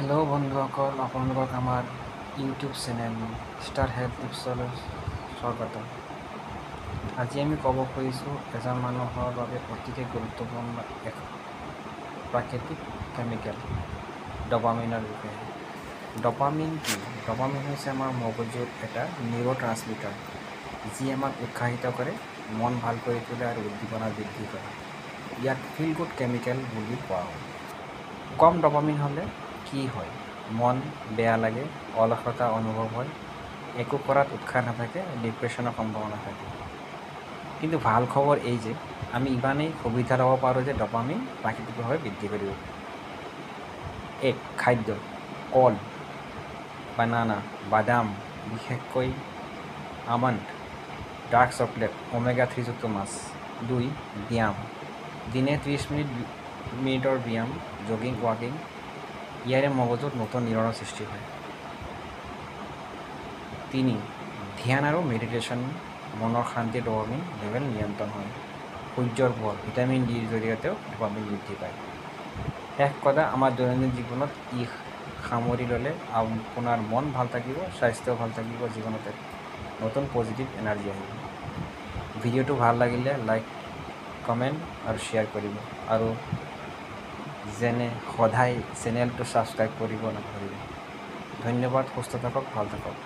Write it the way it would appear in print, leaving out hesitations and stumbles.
Hello' বন্ধুসকল, আপোনালোকক আমাৰ ইউটিউব চেনেল ষ্টাৰ হেল্থ টিপছলৈ স্বাগতম। আজি আমি ক'ব খুজিছোঁ এজন মানুহৰ বাবে অতিকে গুৰুত্বপূৰ্ণ এক প্ৰাকৃতিক কেমিকেল ডপামিনৰ বিষয়ে। ডপামিন কি? ডপামিন হৈছে আমাৰ মগজুৰ এটা নিউৰ ট্ৰান্সমিটাৰ, যি আমাক উৎসাহিত কৰে, মন ভাল কৰি তোলে আৰু উদ্দীপনা বৃদ্ধি কৰে। ইয়াক ফিল গুড কেমিকেল বুলি কোৱা হয়। কম ডপামিন হ'লে কি হয়? মন বেয়া লাগে, অলসতা অনুভৱ হয়, একো কৰাত উৎসাহ নাথাকে, ডিপ্ৰেশ্যনৰ সম্ভাৱনা থাকে। কিন্তু ভাল খবৰ এই যে আমি ইমানেই সুবিধা ল'ব পাৰোঁ যে ডপামিন প্ৰাকৃতিকভাৱে বৃদ্ধি কৰিব পাৰোঁ। 1. খাদ্য: কল, বানানা, বাদাম, বিশেষকৈ আমণ্ড, ডাৰ্ক চকলেট, ওমেগা-3 যুক্ত মাছ। 2. ব্যায়াম: দিনে 30 মিনিটৰ ব্যায়াম, জগিং, ৱাকিং, ইয়াৰে মগজুত নতুন নিউৰনৰ সৃষ্টি হয়। 3. ধ্যান আৰু মেডিটেশ্যন: মনৰ শান্তিৰ ডপামিন লেভেল নিয়ন্ত্ৰণ হয়। সূৰ্যৰ পোহৰ, ভিটামিন ডিৰ জৰিয়তেও ডপামিন বৃদ্ধি পায়। শেষ কথা, আমাৰ দৈনন্দিন জীৱনত ই সামৰি ল'লে আপোনাৰ মন ভাল থাকিব, স্বাস্থ্য ভাল থাকিব, জীৱনত এক নতুন পজিটিভ এনাৰ্জি আহিব। ভিডিঅ'টো ভাল লাগিলে লাইক, কমেণ্ট আৰু শ্বেয়াৰ কৰিব, আৰু যেনে সদায় চেনেলটো ছাবস্ক্ৰাইব কৰিব নাপাহৰিব। ধন্যবাদ। সুস্থ থাকক, ভাল থাকক।